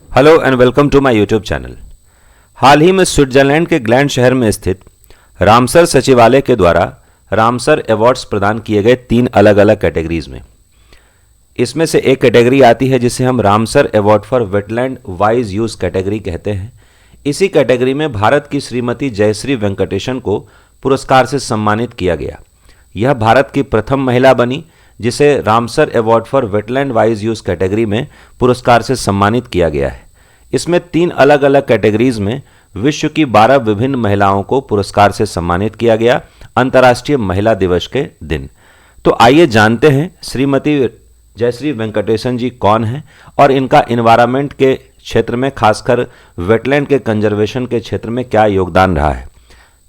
Hello and welcome to my YouTube channel. हाल ही में स्विट्जरलैंड के ग्लैंड शहर में स्थित रामसर सचिवालय के द्वारा रामसर अवार्ड्स प्रदान किए गए 3 अलग अलग कैटेगरीज में। इसमें से एक कैटेगरी आती है जिसे हम Ramsar award for wetland wise use category कहते हैं। इसी कैटेगरी में भारत की श्रीमती जयश्री वेंकटेशन को पुरस्कार से सम्मानित किया गया। यह भारत की प्रथम महिला बनी जिसे Ramsar award for wetland wise use category में पुरस्कार से सम्मानित किया गया है। इसमें 3 अलग अलग कैटेगरीज में विश्व की 12 विभिन्न महिलाओं को पुरस्कार से सम्मानित किया गया अंतर्राष्ट्रीय महिला दिवस के दिन। तो आइए जानते हैं श्रीमती जयश्री वेंकटेशन जी कौन है और इनका इन्वायरमेंट के क्षेत्र में खासकर वेटलैंड के कंजर्वेशन के क्षेत्र में क्या योगदान रहा है।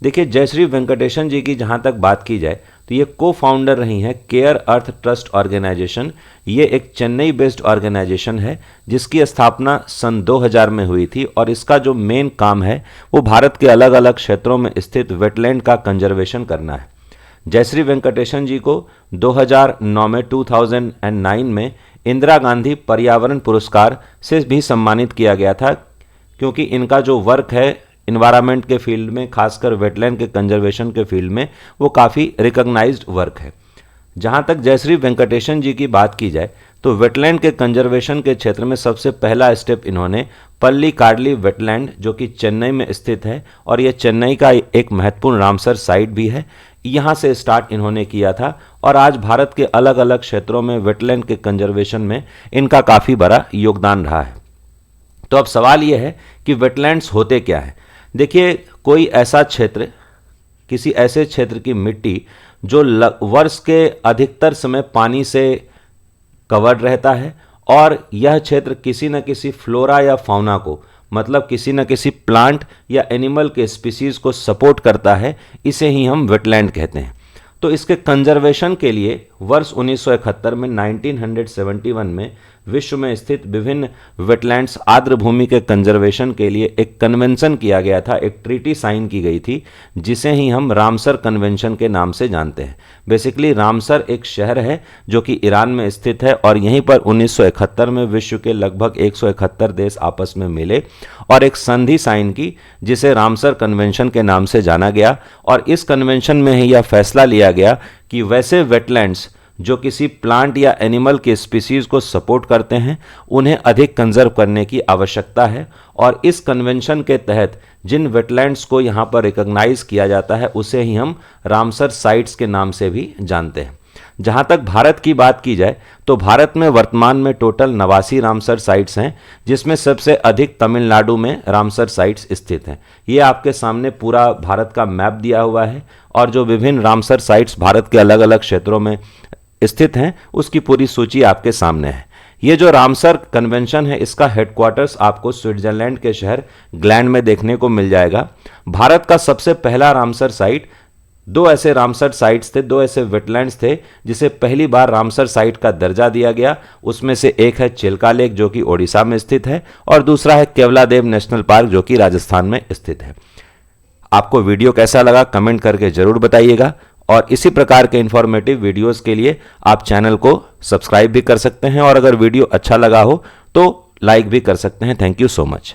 देखिए, जयश्री वेंकटेशन जी की जहाँ तक बात की जाए तो ये को फाउंडर रही हैं केयर अर्थ ट्रस्ट ऑर्गेनाइजेशन। ये एक चेन्नई बेस्ड ऑर्गेनाइजेशन है जिसकी स्थापना सन 2000 में हुई थी और इसका जो मेन काम है वो भारत के अलग अलग क्षेत्रों में स्थित वेटलैंड का कंजर्वेशन करना है। जयश्री वेंकटेशन जी को 2009 में 2009 में इंदिरा गांधी पर्यावरण पुरस्कार से भी सम्मानित किया गया था, क्योंकि इनका जो वर्क है इन्वायरमेंट के फील्ड में, खासकर वेटलैंड के कंजर्वेशन के फील्ड में, वो काफ़ी रिकॉग्नाइज्ड वर्क है। जहाँ तक जयश्री वेंकटेशन जी की बात की जाए तो वेटलैंड के कंजर्वेशन के क्षेत्र में सबसे पहला स्टेप इन्होंने पल्लीकाडली वेटलैंड जो कि चेन्नई में स्थित है और ये चेन्नई का एक महत्वपूर्ण रामसर साइट भी है, यहाँ से स्टार्ट इन्होंने किया था और आज भारत के अलग अलग क्षेत्रों में वेटलैंड के कंजर्वेशन में इनका काफ़ी बड़ा योगदान रहा है। तो अब सवाल यह है कि वेटलैंड्स होते क्या है। देखिए, कोई ऐसा क्षेत्र, किसी ऐसे क्षेत्र की मिट्टी जो वर्ष के अधिकतर समय पानी से कवर्ड रहता है और यह क्षेत्र किसी न किसी फ्लोरा या फाउना को, मतलब किसी न किसी प्लांट या एनिमल के स्पीसीज को सपोर्ट करता है, इसे ही हम वेटलैंड कहते हैं। तो इसके कंजर्वेशन के लिए वर्ष 1971 में 1971 में विश्व में स्थित विभिन्न वेटलैंड्स आर्द्र भूमि के कंजर्वेशन के लिए एक कन्वेंशन किया गया था, एक ट्रीटी साइन की गई थी जिसे ही हम रामसर कन्वेंशन के नाम से जानते हैं। बेसिकली रामसर एक शहर है जो कि ईरान में स्थित है और यहीं पर 1971 में विश्व के लगभग 171 देश आपस में मिले और एक संधि साइन की जिसे रामसर कन्वेंशन के नाम से जाना गया। और इस कन्वेंशन में ही यह फैसला लिया गया कि वैसे वेटलैंड्स जो किसी प्लांट या एनिमल के स्पीसीज को सपोर्ट करते हैं उन्हें अधिक कंजर्व करने की आवश्यकता है। और इस कन्वेंशन के तहत जिन वेटलैंड्स को यहाँ पर रिकॉग्नाइज किया जाता है उसे ही हम रामसर साइट्स के नाम से भी जानते हैं। जहाँ तक भारत की बात की जाए तो भारत में वर्तमान में टोटल 89 रामसर साइट्स हैं, जिसमें सबसे अधिक तमिलनाडु में रामसर साइट्स स्थित हैं। ये आपके सामने पूरा भारत का मैप दिया हुआ है और जो विभिन्न रामसर साइट्स भारत के अलग अलग क्षेत्रों में स्थित हैं उसकी पूरी सूची आपके सामने है। ये जो रामसर कन्वेंशन है इसका हेडक्वार्टर्स आपको स्विट्जरलैंड के शहर ग्लैंड में देखने को मिल जाएगा। भारत का सबसे पहला रामसर साइट, 2 ऐसे रामसर साइट्स थे, 2 ऐसे वेटलैंड्स थे जिसे पहली बार रामसर साइट का दर्जा दिया गया। उसमें से एक है चिल्का लेक जो कि ओडिशा में स्थित है और दूसरा है केवलादेव नेशनल पार्क जो कि राजस्थान में स्थित है। आपको वीडियो कैसा लगा कमेंट करके जरूर बताइएगा और इसी प्रकार के इंफॉर्मेटिव वीडियोस के लिए आप चैनल को सब्सक्राइब भी कर सकते हैं और अगर वीडियो अच्छा लगा हो तो लाइक भी कर सकते हैं। Thank you so much.